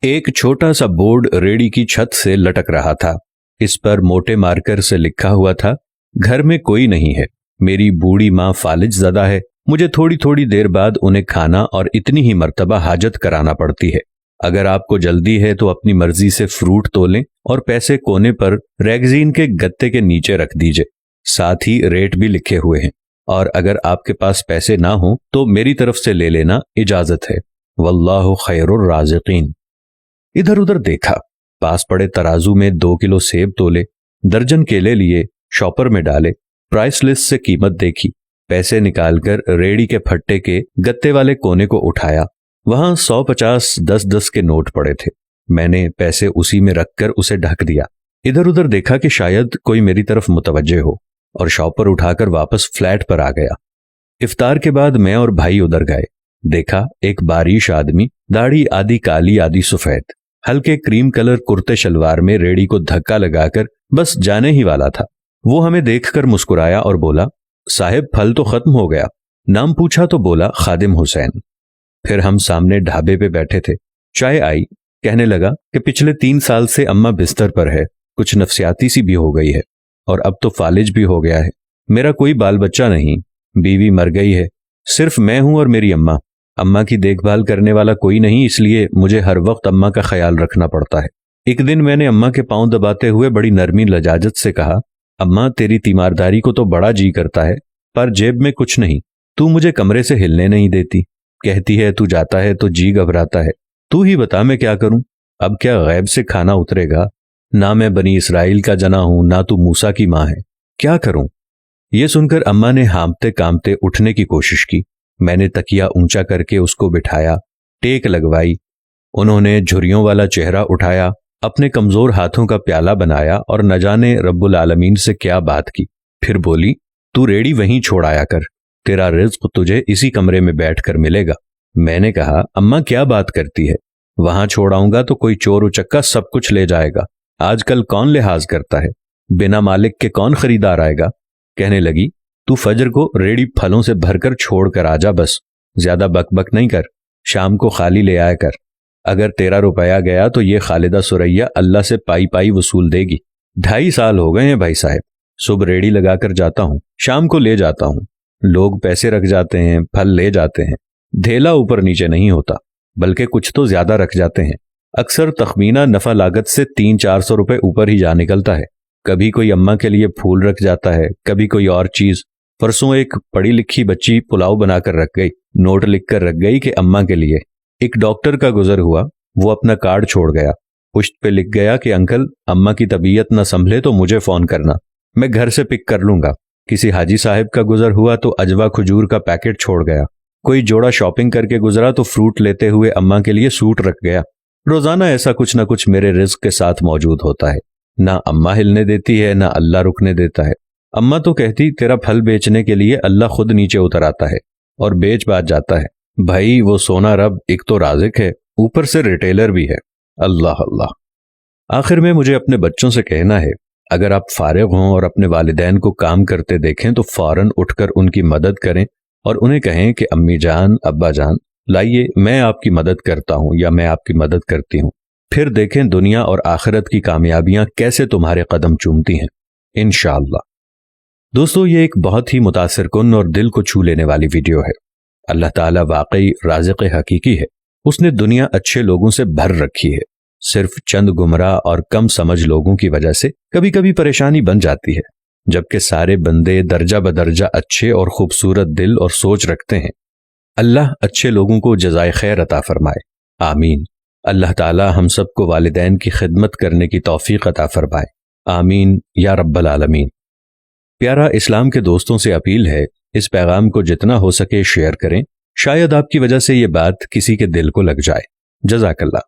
एक छोटा सा बोर्ड रेड़ी की छत से लटक रहा था। इस पर मोटे मार्कर से लिखा हुआ था, घर में कोई नहीं है, मेरी बूढ़ी माँ फालिज ज़दा है, मुझे थोड़ी थोड़ी देर बाद उन्हें खाना और इतनी ही मर्तबा हाजत कराना पड़ती है। अगर आपको जल्दी है तो अपनी मर्जी से फ्रूट तोलें और पैसे कोने पर रैगजीन के गत्ते के नीचे रख दीजिए। साथ ही रेट भी लिखे हुए हैं, और अगर आपके पास पैसे ना हो तो मेरी तरफ से ले लेना, इजाजत है। वल्लाहु खैरुर राज़िकीन। इधर उधर देखा, पास पड़े तराजू में 2 किलो सेब तोले, दर्जन केले लिए, शॉपर में डाले, प्राइस लिस्ट से कीमत देखी, पैसे निकालकर रेड़ी के फट्टे के गत्ते वाले कोने को उठाया। वहां 100, 50, 10-10 के नोट पड़े थे। मैंने पैसे उसी में रखकर उसे ढक दिया। इधर उधर देखा कि शायद कोई मेरी तरफ मुतवज्जे हो, और शॉपर उठाकर वापस फ्लैट पर आ गया। इफ्तार के बाद मैं और भाई उधर गए। देखा एक बारिश आदमी, दाढ़ी आधी काली आधी सफेद, हल्के क्रीम कलर कुर्ते शलवार में रेड़ी को धक्का लगाकर बस जाने ही वाला था। वो हमें देखकर मुस्कुराया और बोला, साहिब फल तो खत्म हो गया। नाम पूछा तो बोला, खादिम हुसैन। फिर हम सामने ढाबे पे बैठे थे, चाय आई। कहने लगा कि पिछले 3 साल से अम्मा बिस्तर पर है, कुछ नफसियाती सी भी हो गई है, और अब तो फालिज भी हो गया है। मेरा कोई बाल बच्चा नहीं, बीवी मर गई है, सिर्फ मैं हूं और मेरी अम्मा। अम्मा की देखभाल करने वाला कोई नहीं, इसलिए मुझे हर वक्त अम्मा का ख्याल रखना पड़ता है। एक दिन मैंने अम्मा के पांव दबाते हुए बड़ी नरमी लजाजत से कहा, अम्मा तेरी तीमारदारी को तो बड़ा जी करता है, पर जेब में कुछ नहीं, तू मुझे कमरे से हिलने नहीं देती, कहती है तू जाता है तो जी घबराता है, तू ही बता मैं क्या करूं। अब क्या गैब से खाना उतरेगा? ना मैं बनी इसराइल का जना हूं, ना तू मूसा की मां है, क्या करूं? यह सुनकर अम्मा ने हांफते कांपते उठने की कोशिश की। मैंने तकिया ऊंचा करके उसको बिठाया, टेक लगवाई। उन्होंने झुर्रियों वाला चेहरा उठाया, अपने कमजोर हाथों का प्याला बनाया और न जाने रब्बुल आलमीन से क्या बात की। फिर बोली, तू रेड़ी वहीं छोड़ आया कर, तेरा रिज्क तुझे इसी कमरे में बैठकर मिलेगा। मैंने कहा, अम्मा क्या बात करती है, वहां छोड़ आऊंगा तो कोई चोर उचक्का सब कुछ ले जाएगा। आजकल कौन लिहाज करता है, बिना मालिक के कौन खरीदार आएगा। कहने लगी, तू फजर को रेड़ी फलों से भरकर छोड़ कर आजा, बस ज्यादा बकबक नहीं कर, शाम को खाली ले आया कर। अगर तेरा रुपया गया तो ये खालिदा सुरैया अल्लाह से पाई पाई वसूल देगी। 2.5 साल हो गए हैं भाई साहब, सुबह रेड़ी लगाकर जाता हूँ, शाम को ले जाता हूँ। लोग पैसे रख जाते हैं, फल ले जाते हैं, धेला ऊपर नीचे नहीं होता, बल्कि कुछ तो ज्यादा रख जाते हैं। अक्सर तखमीना नफा लागत से 300-400 रुपए ऊपर ही जा निकलता है। कभी कोई अम्मा के लिए फूल रख जाता है, कभी कोई और चीज। परसों एक पढ़ी लिखी बच्ची पुलाव बनाकर रख गई, नोट लिखकर रख गई कि अम्मा के लिए। एक डॉक्टर का गुजर हुआ, वो अपना कार्ड छोड़ गया, पुश्त पे लिख गया कि अंकल अम्मा की तबीयत न संभले तो मुझे फोन करना, मैं घर से पिक कर लूंगा। किसी हाजी साहब का गुजर हुआ तो अजवा खजूर का पैकेट छोड़ गया। कोई जोड़ा शॉपिंग करके गुजरा तो फ्रूट लेते हुए अम्मा के लिए सूट रख गया। रोजाना ऐसा कुछ ना कुछ मेरे रिज्क के साथ मौजूद होता है। ना अम्मा हिलने देती है, ना अल्लाह रुकने देता है। अम्मा तो कहती, तेरा फल बेचने के लिए अल्लाह खुद नीचे उतर आता है और बेच बाच जाता है। भाई वो सोना रब एक तो राज़िक है, ऊपर से रिटेलर भी है। अल्लाह अल्लाह। आखिर में मुझे अपने बच्चों से कहना है, अगर आप फारिग हों और अपने वालिदैन को काम करते देखें तो फौरन उठकर उनकी मदद करें और उन्हें कहें कि अम्मी जान, अब्बा जान, लाइए मैं आपकी मदद करता हूं या मैं आपकी मदद करती हूं। फिर देखें दुनिया और आखिरत की कामयाबियां कैसे तुम्हारे कदम चूमती हैं, इंशाअल्लाह। दोस्तों, ये एक बहुत ही मुतासिर कुन और दिल को छू लेने वाली वीडियो है। अल्लाह ताला वाकई राज़िक़ हकीकी है। उसने दुनिया अच्छे लोगों से भर रखी है। सिर्फ चंद गुमराह और कम समझ लोगों की वजह से कभी कभी परेशानी बन जाती है, जबकि सारे बंदे दर्जा बदर्जा अच्छे और खूबसूरत दिल और सोच रखते हैं। अल्लाह अच्छे लोगों को जज़ाए खैर अता फरमाए, आमीन। अल्लाह ताला हम सबको वालिदैन की खिदमत करने की तौफीक अता फरमाए, आमीन या रब्बल आलमीन। प्यारा इस्लाम के दोस्तों से अपील है, इस पैगाम को जितना हो सके शेयर करें, शायद आपकी वजह से ये बात किसी के दिल को लग जाए। जज़ाकल्लाह।